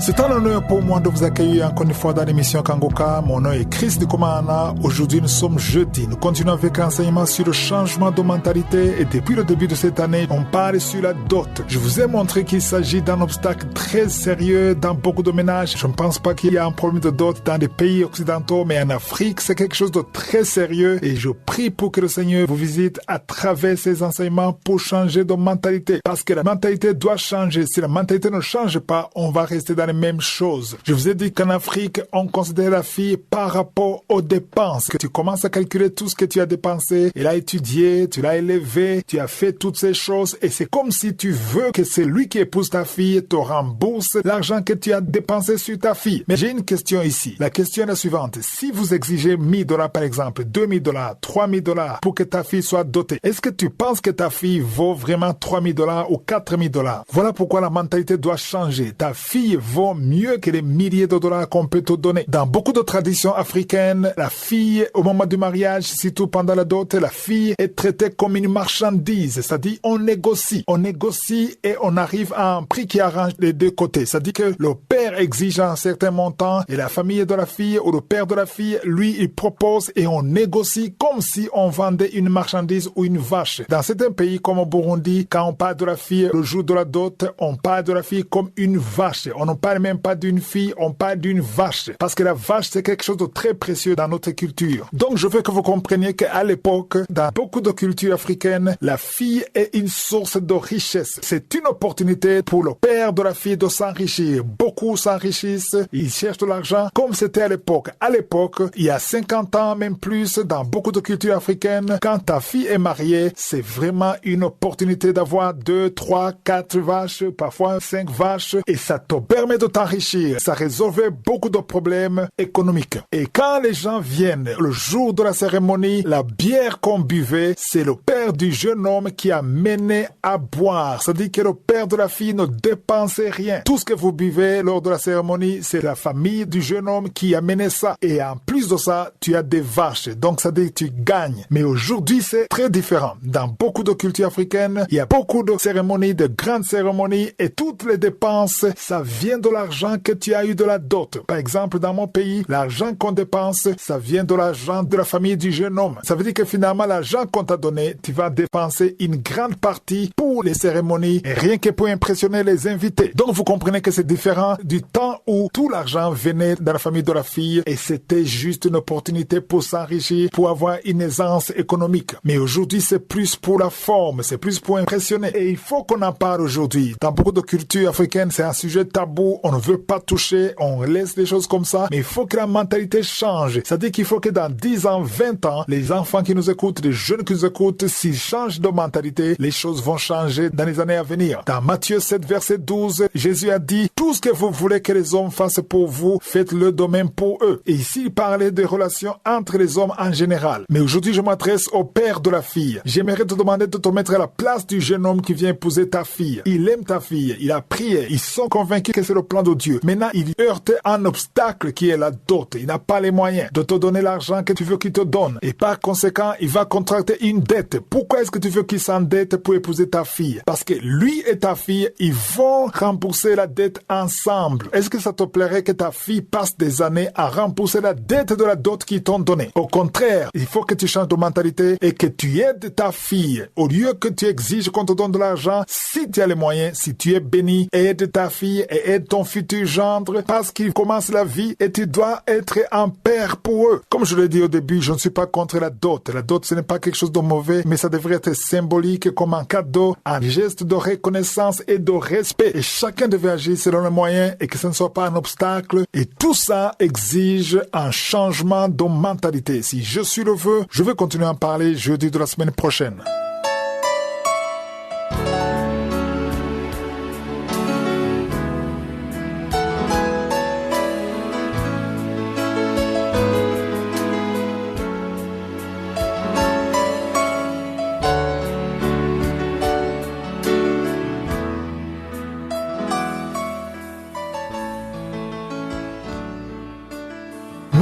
C'est un honneur pour moi de vous accueillir encore une fois dans l'émission Kangoka. Mon nom est Chris de Komana. Aujourd'hui, nous sommes jeudi. Nous continuons avec l'enseignement sur le changement de mentalité. Et depuis le début de cette année, on parle sur la dot. Je vous ai montré qu'il s'agit d'un obstacle très sérieux dans beaucoup de ménages. Je ne pense pas qu'il y a un problème de dot dans les pays occidentaux, mais en Afrique, c'est quelque chose de très sérieux. Et je prie pour que le Seigneur vous visite à travers ces enseignements pour changer de mentalité. Parce que la mentalité doit changer. Si la mentalité ne change pas, on va rester dans les mêmes choses. Je vous ai dit qu'en Afrique, on considère la fille par rapport aux dépenses. Que tu commences à calculer tout ce que tu as dépensé. Il a étudié, tu l'as élevé, tu as fait toutes ces choses et c'est comme si tu veux que celui qui épouse ta fille te rembourse l'argent que tu as dépensé sur ta fille. Mais j'ai une question ici. La question est la suivante. Si vous exigez $1000 par exemple, $2000, $3000 pour que ta fille soit dotée, est-ce que tu penses que ta fille vaut vraiment $3000 ou $4000? Voilà pourquoi la mentalité doit changer. Ta fille vaut mieux que les milliers de dollars qu'on peut te donner. Dans beaucoup de traditions africaines, la fille, au moment du mariage, surtout pendant la dot, la fille est traitée comme une marchandise. C'est-à-dire, on négocie. On négocie et on arrive à un prix qui arrange les deux côtés. C'est-à-dire que le père exige un certain montant et la famille de la fille ou le père de la fille, lui, il propose et on négocie comme si on vendait une marchandise ou une vache. Dans certains pays comme au Burundi, quand on parle de la fille le jour de la dot, on parle de la fille comme une vache. On ne parle même pas d'une fille, on parle d'une vache. Parce que la vache, c'est quelque chose de très précieux dans notre culture. Donc, je veux que vous compreniez qu'à l'époque, dans beaucoup de cultures africaines, la fille est une source de richesse. C'est une opportunité pour le père de la fille de s'enrichir. Beaucoup s'enrichissent, ils cherchent de l'argent, comme c'était à l'époque. À l'époque, il y a 50 ans, même plus, dans beaucoup de cultures africaines, quand ta fille est mariée, c'est vraiment une opportunité d'avoir 2, 3, 4 vaches, parfois 5 vaches, et ça te permet de t'enrichir. Ça résolvait beaucoup de problèmes économiques. Et quand les gens viennent le jour de la cérémonie, la bière qu'on buvait, c'est le père du jeune homme qui a mené à boire. C'est-à-dire que le père de la fille ne dépensait rien. Tout ce que vous buvez lors de la cérémonie, c'est la famille du jeune homme qui a mené ça. Et en plus de ça, tu as des vaches. Donc ça veut dire que tu gagnes. Mais aujourd'hui, c'est très différent. Dans beaucoup de cultures africaines, il y a beaucoup de cérémonies, de grandes cérémonies et toutes les dépenses, ça vient de l'argent que tu as eu de la dot. Par exemple, dans mon pays, l'argent qu'on dépense, ça vient de l'argent de la famille du jeune homme. Ça veut dire que finalement, l'argent qu'on t'a donné, tu vas dépenser une grande partie pour les cérémonies et rien que pour impressionner les invités. Donc, vous comprenez que c'est différent du temps où tout l'argent venait de la famille de la fille et c'était juste une opportunité pour s'enrichir, pour avoir une aisance économique. Mais aujourd'hui, c'est plus pour la forme, c'est plus pour impressionner. Et il faut qu'on en parle aujourd'hui. Dans beaucoup de cultures africaines, c'est un sujet tabou. On ne veut pas toucher, on laisse les choses comme ça, mais il faut que la mentalité change. C'est-à-dire qu'il faut que dans 10 ans, 20 ans, les enfants qui nous écoutent, les jeunes qui nous écoutent, s'ils changent de mentalité, les choses vont changer dans les années à venir. Dans Matthieu 7, verset 12, Jésus a dit, tout ce que vous voulez que les hommes fassent pour vous, faites-le de même pour eux. Et ici, il parlait des relations entre les hommes en général. Mais aujourd'hui, je m'adresse au père de la fille. J'aimerais te demander de te mettre à la place du jeune homme qui vient épouser ta fille. Il aime ta fille, il a prié, ils sont convaincus que c'est le plan de Dieu. Maintenant, il heurte un obstacle qui est la dot. Il n'a pas les moyens de te donner l'argent que tu veux qu'il te donne. Et par conséquent, il va contracter une dette. Pourquoi est-ce que tu veux qu'il s'endette pour épouser ta fille? Parce que lui et ta fille, ils vont rembourser la dette ensemble. Est-ce que ça te plairait que ta fille passe des années à rembourser la dette de la dot qu'ils t'ont donnée? Au contraire, il faut que tu changes de mentalité et que tu aides ta fille. Au lieu que tu exiges qu'on te donne de l'argent, si tu as les moyens, si tu es béni, aide ta fille et aide ton futur gendre parce qu'ils commencent la vie et tu dois être un père pour eux. Comme je l'ai dit au début, je ne suis pas contre la dot. La dot, ce n'est pas quelque chose de mauvais, mais ça devrait être symbolique comme un cadeau, un geste de reconnaissance et de respect. Et chacun devait agir selon les moyens et que ce ne soit pas un obstacle. Et tout ça exige un changement de mentalité. Si je suis le vœu, je vais continuer à en parler jeudi de la semaine prochaine.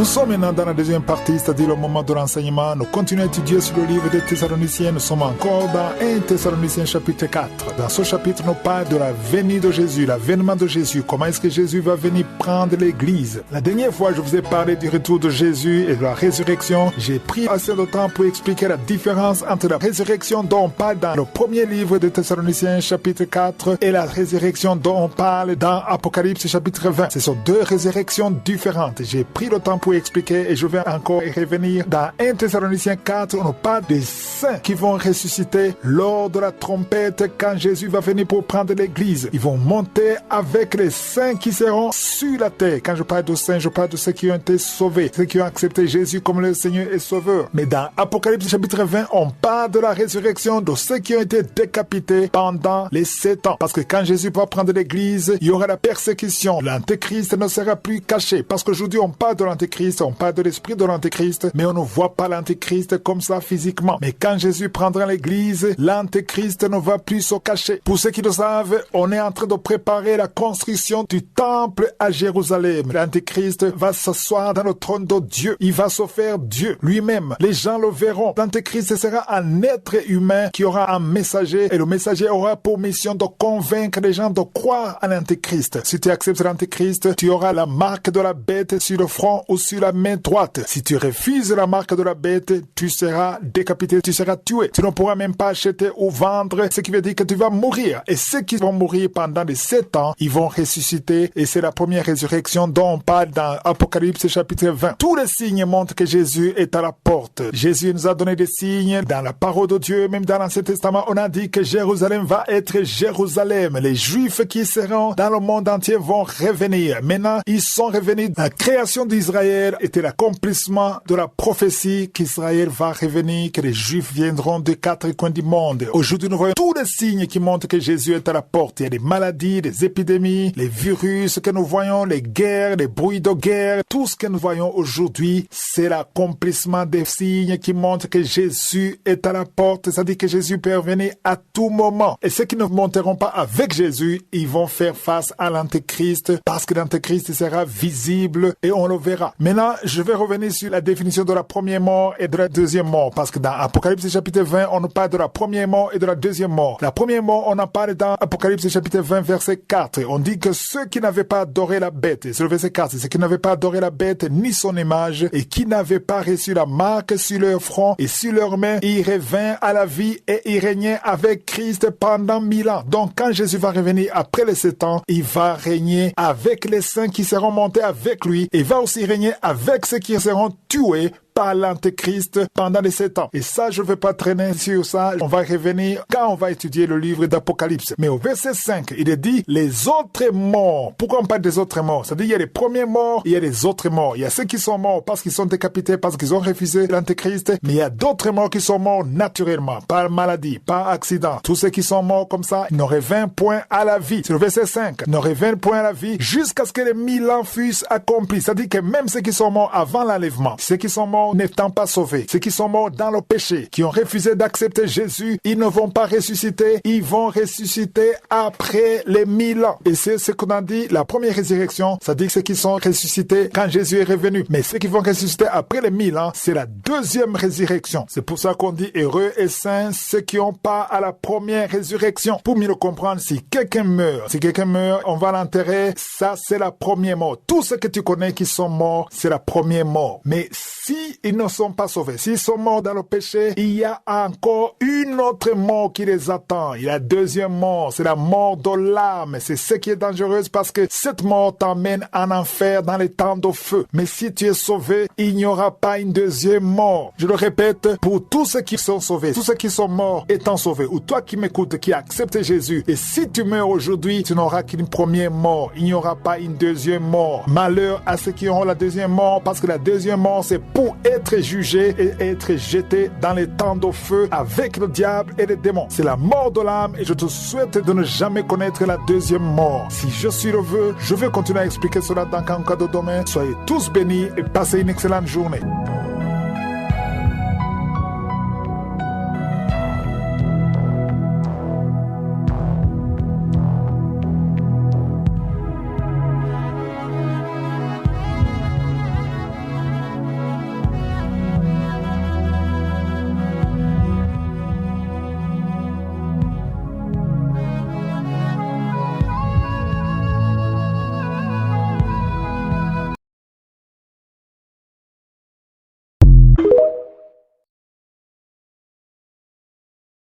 Nous sommes maintenant dans la deuxième partie, c'est-à-dire le moment de l'enseignement. Nous continuons à étudier sur le livre des Thessaloniciens. Nous sommes encore dans 1 Thessaloniciens chapitre 4. Dans ce chapitre, nous parlons de la venue de Jésus, l'avènement de Jésus. Comment est-ce que Jésus va venir prendre l'église? La dernière fois, je vous ai parlé du retour de Jésus et de la résurrection. J'ai pris assez de temps pour expliquer la différence entre la résurrection dont on parle dans le premier livre de Thessaloniciens chapitre 4 et la résurrection dont on parle dans Apocalypse chapitre 20. Ce sont deux résurrections différentes. J'ai pris le temps pour expliquer et je vais encore y revenir. Dans 1 Thessaloniciens 4, on parle des saints qui vont ressusciter lors de la trompette quand Jésus va venir pour prendre l'église. Ils vont monter avec les saints qui seront sur la terre. Quand je parle de saints, je parle de ceux qui ont été sauvés, ceux qui ont accepté Jésus comme leur Seigneur et Sauveur. Mais dans Apocalypse chapitre 20, on parle de la résurrection de ceux qui ont été décapités pendant les 7 ans. Parce que quand Jésus va prendre l'église, il y aura la persécution. L'antéchrist ne sera plus caché. Parce qu'aujourd'hui, on parle de l'antéchrist, on parle de l'esprit de l'antéchrist, mais on ne voit pas l'antéchrist comme ça physiquement. Mais quand Jésus prendra l'église, l'antéchrist ne va plus se cacher. Pour ceux qui le savent, on est en train de préparer la construction du temple à Jérusalem. L'antéchrist va s'asseoir dans le trône de Dieu. Il va se faire Dieu lui-même. Les gens le verront. L'antéchrist sera un être humain qui aura un messager et le messager aura pour mission de convaincre les gens de croire à l'antéchrist. Si tu acceptes l'antéchrist, tu auras la marque de la bête sur le front ou sur la main droite. Si tu refuses la marque de la bête, tu seras décapité, tu seras tué. Tu ne pourras même pas acheter ou vendre, ce qui veut dire que tu vas mourir. Et ceux qui vont mourir pendant les 7 ans, ils vont ressusciter et c'est la première résurrection dont on parle dans Apocalypse chapitre 20. Tous les signes montrent que Jésus est à la porte. Jésus nous a donné des signes dans la parole de Dieu, même dans l'Ancien Testament, on a dit que Jérusalem va être Jérusalem. Les Juifs qui seront dans le monde entier vont revenir. Maintenant, ils sont revenus. La création d'Israël était l'accomplissement de la prophétie qu'Israël va revenir, que les Juifs viendront des 4 coins du monde. Aujourd'hui, nous voyons tous les signes qui montrent que Jésus est à la porte. Il y a des maladies, des épidémies, les virus que nous voyons, les guerres, les bruits de guerre. Tout ce que nous voyons aujourd'hui, c'est l'accomplissement des signes qui montrent que Jésus est à la porte. C'est-à-dire que Jésus peut revenir à tout moment. Et ceux qui ne monteront pas avec Jésus, ils vont faire face à l'antéchrist parce que l'antéchrist sera visible et on le verra. Maintenant, je vais revenir sur la définition de la première mort et de la deuxième mort parce que dans Apocalypse chapitre 20, on nous parle de la première mort et de la deuxième mort. La première mort, on en parle dans Apocalypse chapitre 20, verset 4. On dit que ceux qui n'avaient pas adoré la bête, c'est le verset 4, ceux qui n'avaient pas adoré la bête ni son image et qui n'avaient pas reçu la marque sur leur front et sur leurs mains, ils revinrent à la vie et ils régnaient avec Christ pendant 1000 ans. Donc quand Jésus va revenir après les 7 ans, il va régner avec les saints qui seront montés avec lui et il va aussi régner avec ceux qui seront tués par l'antéchrist pendant les 7 ans. Et ça, je ne vais pas traîner sur ça. On va revenir quand on va étudier le livre d'Apocalypse. Mais au verset 5, il est dit les autres morts. Pourquoi on parle des autres morts? C'est-à-dire il y a les premiers morts, il y a les autres morts. Il y a ceux qui sont morts parce qu'ils sont décapités, parce qu'ils ont refusé l'antéchrist. Mais il y a d'autres morts qui sont morts naturellement, par maladie, par accident. Tous ceux qui sont morts comme ça, ils ne reviennent point à la vie. C'est le verset 5. Ils ne reviennent point à la vie jusqu'à ce que les 1000 ans fussent accomplis. C'est-à-dire que même ceux qui sont morts avant l'enlèvement, ceux qui sont morts n'étant pas sauvés, ceux qui sont morts dans le péché, qui ont refusé d'accepter Jésus, ils ne vont pas ressusciter, ils vont ressusciter après les 1000 ans. Et c'est ce qu'on a dit, la première résurrection, ça dit que ceux qui sont ressuscités quand Jésus est revenu. Mais ceux qui vont ressusciter après les 1000 ans, c'est la deuxième résurrection. C'est pour ça qu'on dit heureux et saints ceux qui ont pas à la première résurrection. Pour mieux le comprendre, si quelqu'un meurt, on va l'enterrer, ça c'est la première mort. Tous ceux que tu connais qui sont morts, c'est la première mort. Mais si ils ne sont pas sauvés, s'ils sont morts dans le péché, il y a encore une autre mort qui les attend. Il y a la deuxième mort, c'est la mort de l'âme. C'est ce qui est dangereuse parce que cette mort t'emmène en enfer dans les temps de feu. Mais si tu es sauvé, il n'y aura pas une deuxième mort. Je le répète, pour tous ceux qui sont sauvés, tous ceux qui sont morts étant sauvés, ou toi qui m'écoutes, qui acceptes Jésus, et si tu meurs aujourd'hui, tu n'auras qu'une première mort. Il n'y aura pas une deuxième mort. Malheur à ceux qui auront la deuxième mort, parce que la deuxième mort, c'est pour être jugé et être jeté dans les temps de feu avec le diable et les démons. C'est la mort de l'âme et je te souhaite de ne jamais connaître la deuxième mort. Si je suis le veux, je vais continuer à expliquer cela dans un cas de demain. Soyez tous bénis et passez une excellente journée.